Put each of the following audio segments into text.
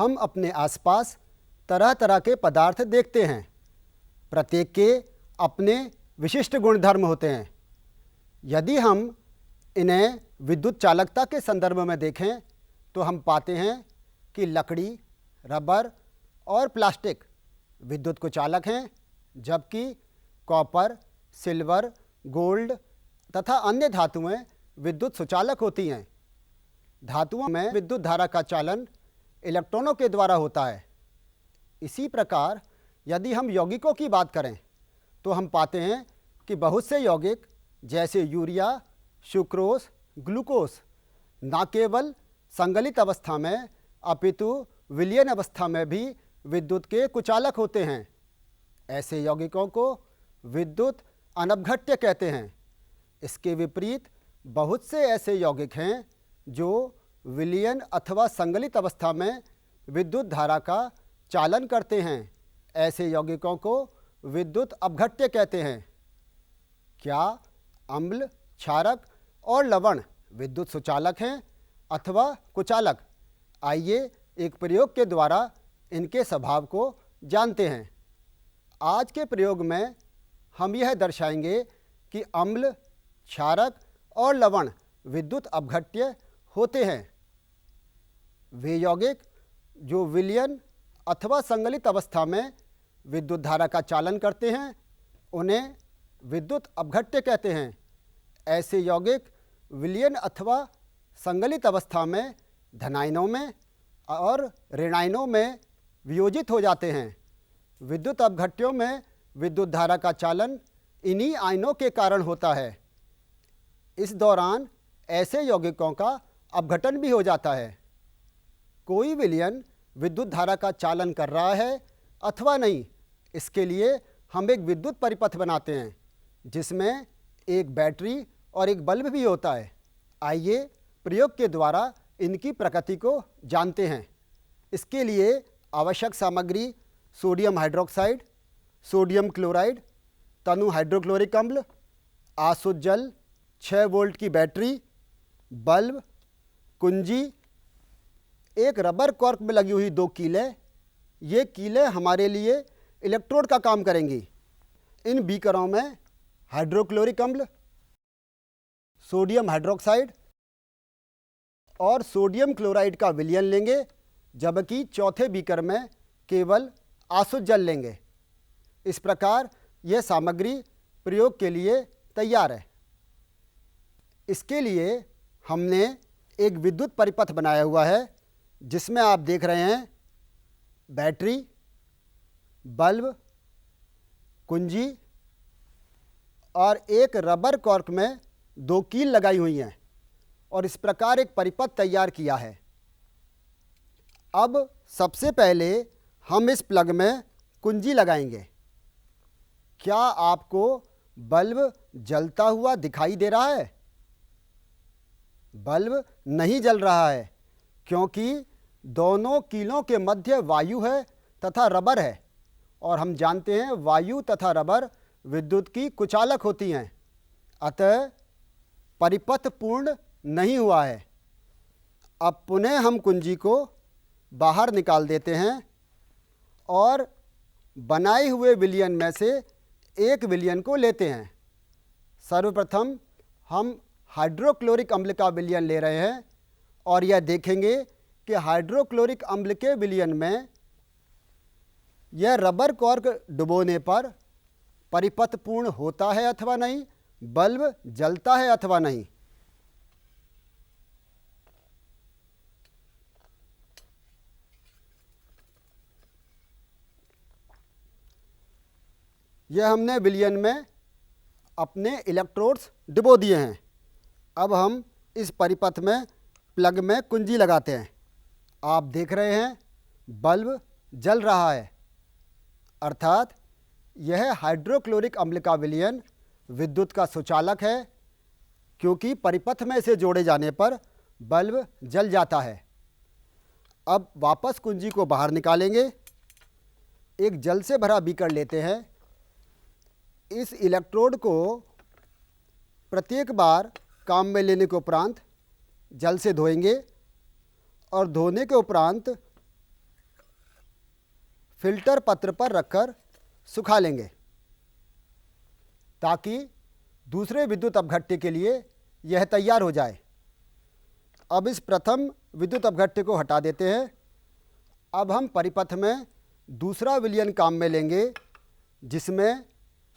हम अपने आसपास तरह तरह के पदार्थ देखते हैं। प्रत्येक के अपने विशिष्ट गुणधर्म होते हैं। यदि हम इन्हें विद्युत चालकता के संदर्भ में देखें तो हम पाते हैं कि लकड़ी, रबर और प्लास्टिक विद्युत को चालक हैं, जबकि कॉपर, सिल्वर, गोल्ड तथा अन्य धातुएं विद्युत सुचालक होती हैं। धातुओं में विद्युत धारा का चालन इलेक्ट्रॉनों के द्वारा होता है। इसी प्रकार यदि हम यौगिकों की बात करें तो हम पाते हैं कि बहुत से यौगिक जैसे यूरिया, सुक्रोज, ग्लूकोज न केवल संगलित अवस्था में अपितु विलयन अवस्था में भी विद्युत के कुचालक होते हैं। ऐसे यौगिकों को विद्युत अनपघट्य कहते हैं। इसके विपरीत बहुत से ऐसे यौगिक हैं जो विलयन अथवा संगलित अवस्था में विद्युत धारा का चालन करते हैं। ऐसे यौगिकों को विद्युत अपघट्य कहते हैं। क्या अम्ल, क्षारक और लवण विद्युत सुचालक हैं अथवा कुचालक? आइए एक प्रयोग के द्वारा इनके स्वभाव को जानते हैं। आज के प्रयोग में हम यह दर्शाएंगे कि अम्ल, क्षारक और लवण विद्युत अपघट्य होते हैं। वे यौगिक जो विलयन अथवा संगलित अवस्था में विद्युत धारा का चालन करते हैं उन्हें विद्युत अपघट्य कहते हैं। ऐसे यौगिक विलयन अथवा संगलित अवस्था में धनायनों में और ऋणायनों में वियोजित हो जाते हैं। विद्युत अपघट्यों में विद्युत धारा का चालन इन्हीं आयनों के कारण होता है। इस दौरान ऐसे यौगिकों का अपघटन भी हो जाता है। कोई विलयन विद्युत धारा का चालन कर रहा है अथवा नहीं, इसके लिए हम एक विद्युत परिपथ बनाते हैं जिसमें एक बैटरी और एक बल्ब भी होता है। आइए प्रयोग के द्वारा इनकी प्रकृति को जानते हैं। इसके लिए आवश्यक सामग्री सोडियम हाइड्रोक्साइड, सोडियम क्लोराइड, तनु हाइड्रोक्लोरिक अम्ल, आसुत जल, 6 वोल्ट की बैटरी, बल्ब, कुंजी, एक रबर कॉर्क में लगी हुई 2 कीलें। ये कीलें हमारे लिए इलेक्ट्रोड का काम करेंगी। इन बीकरों में हाइड्रोक्लोरिक अम्ल, सोडियम हाइड्रोक्साइड और सोडियम क्लोराइड का विलयन लेंगे, जबकि चौथे बीकर में केवल आसुत जल लेंगे। इस प्रकार यह सामग्री प्रयोग के लिए तैयार है। इसके लिए हमने एक विद्युत परिपथ बनाया हुआ है जिसमें आप देख रहे हैं बैटरी, बल्ब, कुंजी और एक रबर कॉर्क में 2 कील लगाई हुई हैं और इस प्रकार एक परिपथ तैयार किया है। अब सबसे पहले हम इस प्लग में कुंजी लगाएंगे। क्या आपको बल्ब जलता हुआ दिखाई दे रहा है? बल्ब नहीं जल रहा है क्योंकि दोनों कीलों के मध्य वायु है तथा रबर है, और हम जानते हैं वायु तथा रबर विद्युत की कुचालक होती हैं। अतः परिपथ पूर्ण नहीं हुआ है। अब पुनः हम कुंजी को बाहर निकाल देते हैं और बनाए हुए विलयन में से एक विलयन को लेते हैं। सर्वप्रथम हम हाइड्रोक्लोरिक अम्ल का विलयन ले रहे हैं और यह देखेंगे कि हाइड्रोक्लोरिक अम्ल के विलयन में यह रबर कॉर्क डुबोने पर परिपथ पूर्ण होता है अथवा नहीं, बल्ब जलता है अथवा नहीं। यह हमने विलयन में अपने इलेक्ट्रोड्स डुबो दिए हैं। अब हम इस परिपथ में प्लग में कुंजी लगाते हैं। आप देख रहे हैं बल्ब जल रहा है, अर्थात यह हाइड्रोक्लोरिक अम्ल का विलयन विद्युत का सुचालक है, क्योंकि परिपथ में इसे जोड़े जाने पर बल्ब जल जाता है। अब वापस कुंजी को बाहर निकालेंगे। एक जल से भरा बीकर लेते हैं। इस इलेक्ट्रोड को प्रत्येक बार काम में लेने के उपरांत जल से धोएंगे और धोने के उपरांत फिल्टर पत्र पर रखकर सुखा लेंगे ताकि दूसरे विद्युत अपघट्य के लिए यह तैयार हो जाए। अब इस प्रथम विद्युत अपघट्य को हटा देते हैं। अब हम परिपथ में दूसरा विलयन काम में लेंगे जिसमें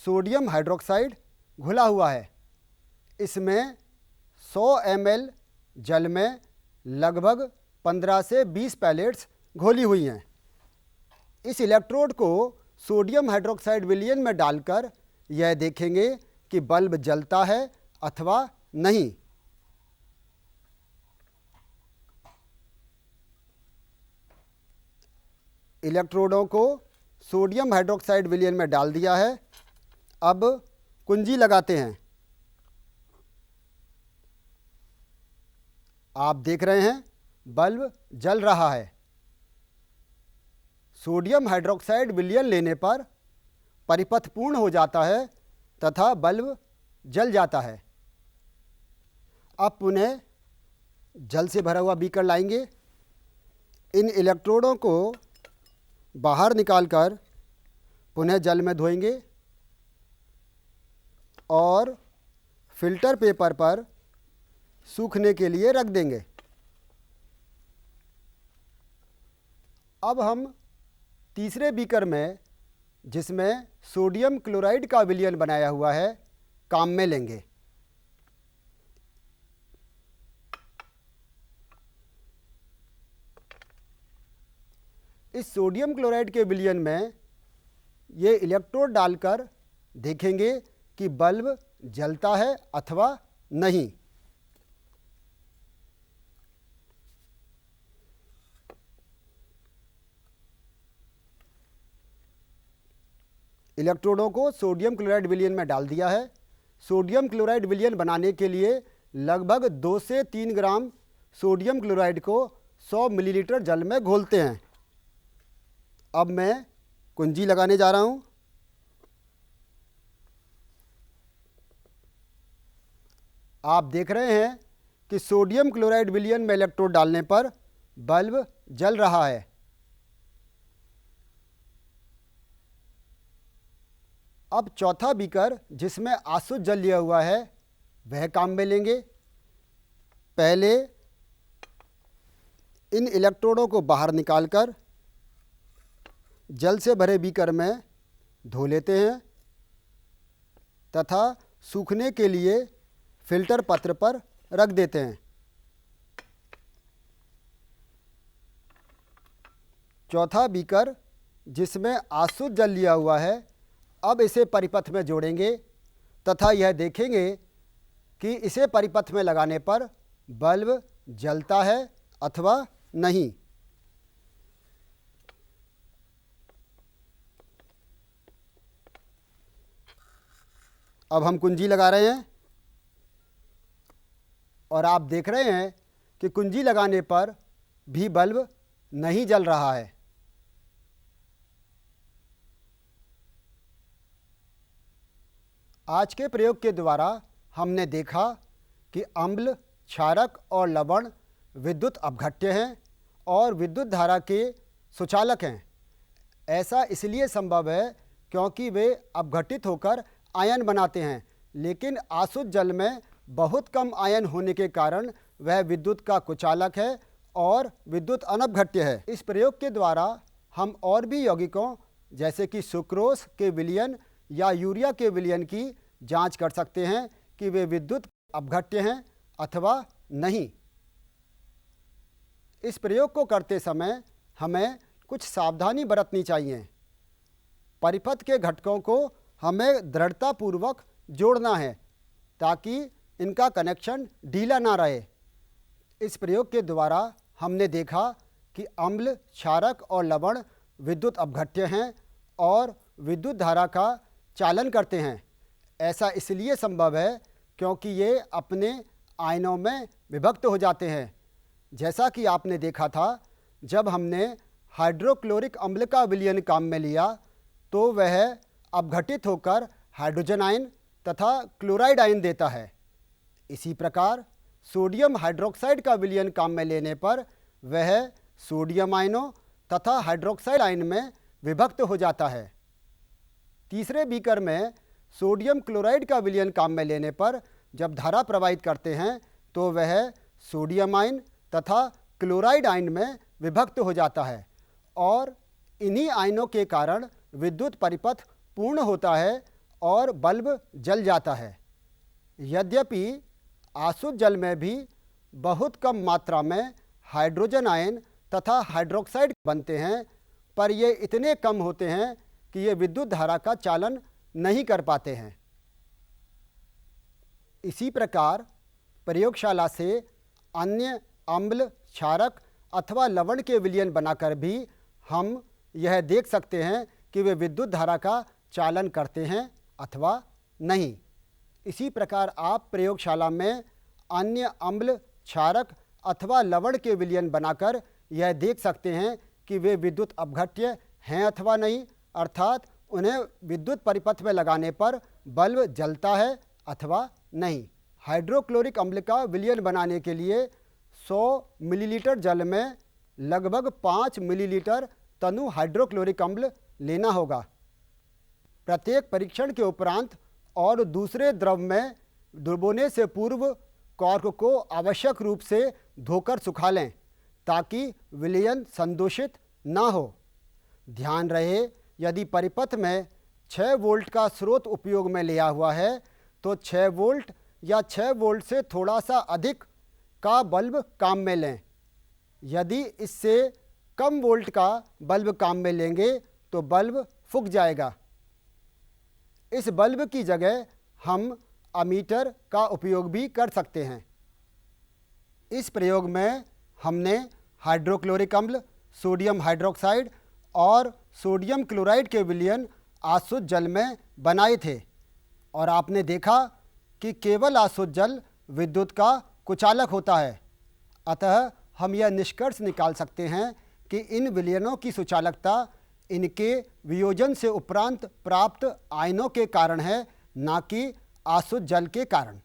सोडियम हाइड्रोक्साइड घुला हुआ है। इसमें 100 ml जल में लगभग 15 से 20 पैलेट्स घोली हुई हैं। इस इलेक्ट्रोड को सोडियम हाइड्रोक्साइड विलयन में डालकर यह देखेंगे कि बल्ब जलता है अथवा नहीं। इलेक्ट्रोडों को सोडियम हाइड्रोक्साइड विलयन में डाल दिया है। अब कुंजी लगाते हैं। आप देख रहे हैं बल्ब जल रहा है। सोडियम हाइड्रोक्साइड विलयन लेने पर परिपथ पूर्ण हो जाता है तथा बल्ब जल जाता है। अब पुनः जल से भरा हुआ बीकर लाएंगे। इन इलेक्ट्रोडों को बाहर निकालकर पुनः जल में धोएंगे और फिल्टर पेपर पर सूखने के लिए रख देंगे। अब हम तीसरे बीकर में, जिसमें सोडियम क्लोराइड का विलयन बनाया हुआ है, काम में लेंगे। इस सोडियम क्लोराइड के विलयन में ये इलेक्ट्रोड डालकर देखेंगे कि बल्ब जलता है अथवा नहीं। इलेक्ट्रोडों को सोडियम क्लोराइड विलयन में डाल दिया है। सोडियम क्लोराइड विलयन बनाने के लिए लगभग 2 से 3 ग्राम सोडियम क्लोराइड को 100 मिलीलीटर जल में घोलते हैं। अब मैं कुंजी लगाने जा रहा हूं। आप देख रहे हैं कि सोडियम क्लोराइड विलयन में इलेक्ट्रोड डालने पर बल्ब जल रहा है। अब चौथा बीकर, जिसमें आसुत जल लिया हुआ है, वह काम में लेंगे। पहले इन इलेक्ट्रोडों को बाहर निकालकर जल से भरे बीकर में धो लेते हैं तथा सूखने के लिए फिल्टर पत्र पर रख देते हैं। चौथा बीकर, जिसमें आसुत जल लिया हुआ है, अब इसे परिपथ में जोड़ेंगे तथा यह देखेंगे कि इसे परिपथ में लगाने पर बल्ब जलता है अथवा नहीं। अब हम कुंजी लगा रहे हैं और आप देख रहे हैं कि कुंजी लगाने पर भी बल्ब नहीं जल रहा है। आज के प्रयोग के द्वारा हमने देखा कि अम्ल, क्षारक और लवण विद्युत अपघट्य हैं और विद्युत धारा के सुचालक हैं। ऐसा इसलिए संभव है क्योंकि वे अपघटित होकर आयन बनाते हैं, लेकिन आसुत जल में बहुत कम आयन होने के कारण वह विद्युत का कुचालक है और विद्युत अनपघट्य है। इस प्रयोग के द्वारा हम और भी यौगिकों जैसे कि सुक्रोज के विलयन या यूरिया के विलयन की जांच कर सकते हैं कि वे विद्युत अपघट्य हैं अथवा नहीं। इस प्रयोग को करते समय हमें कुछ सावधानी बरतनी चाहिए। परिपथ के घटकों को हमें दृढ़तापूर्वक जोड़ना है ताकि इनका कनेक्शन ढीला ना रहे। इस प्रयोग के द्वारा हमने देखा कि अम्ल, क्षारक और लवण विद्युत अपघट्य हैं और विद्युत धारा का चालन करते हैं। ऐसा इसलिए संभव है क्योंकि ये अपने आयनों में विभक्त हो जाते हैं। जैसा कि आपने देखा था, जब हमने हाइड्रोक्लोरिक अम्ल का विलयन काम में लिया तो वह अपघटित होकर हाइड्रोजन आयन तथा क्लोराइड आयन देता है। इसी प्रकार सोडियम हाइड्रोक्साइड का विलयन काम में लेने पर वह सोडियम आयनों तथा हाइड्रोक्साइड आयन में विभक्त हो जाता है। तीसरे बीकर में सोडियम क्लोराइड का विलयन काम में लेने पर जब धारा प्रवाहित करते हैं तो वह सोडियम आयन तथा क्लोराइड आयन में विभक्त हो जाता है और इन्हीं आयनों के कारण विद्युत परिपथ पूर्ण होता है और बल्ब जल जाता है। यद्यपि आसुत जल में भी बहुत कम मात्रा में हाइड्रोजन आयन तथा हाइड्रोक्साइड बनते हैं, पर ये इतने कम होते हैं कि ये विद्युत धारा का चालन नहीं कर पाते हैं। इसी प्रकार प्रयोगशाला से अन्य अम्ल, क्षारक अथवा लवण के विलयन बनाकर भी हम यह देख सकते हैं कि वे विद्युत धारा का चालन करते हैं अथवा नहीं। इसी प्रकार आप प्रयोगशाला में अन्य अम्ल, क्षारक अथवा लवण के विलयन बनाकर यह देख सकते हैं कि वे विद्युत अपघट्य हैं अथवा नहीं, अर्थात उन्हें विद्युत परिपथ में लगाने पर बल्ब जलता है अथवा नहीं। हाइड्रोक्लोरिक अम्ल का विलयन बनाने के लिए 100 मिलीलीटर जल में लगभग 5 मिलीलीटर तनु हाइड्रोक्लोरिक अम्ल लेना होगा। प्रत्येक परीक्षण के उपरांत और दूसरे द्रव में डुबोने से पूर्व कॉर्क को आवश्यक रूप से धोकर सुखा लें ताकि विलयन संदूषित ना हो। ध्यान रहे, यदि परिपथ में 6 वोल्ट का स्रोत उपयोग में लिया हुआ है तो 6 वोल्ट या 6 वोल्ट से थोड़ा सा अधिक का बल्ब काम में लें। यदि इससे कम वोल्ट का बल्ब काम में लेंगे तो बल्ब फूंक जाएगा। इस बल्ब की जगह हम अमीटर का उपयोग भी कर सकते हैं। इस प्रयोग में हमने हाइड्रोक्लोरिक अम्ल, सोडियम हाइड्रोक्साइड और सोडियम क्लोराइड के विलयन आसुत जल में बनाए थे और आपने देखा कि केवल आसुत जल विद्युत का कुचालक होता है। अतः हम यह निष्कर्ष निकाल सकते हैं कि इन विलयनों की सुचालकता इनके वियोजन से उपरांत प्राप्त आयनों के कारण है, ना कि आसुत जल के कारण।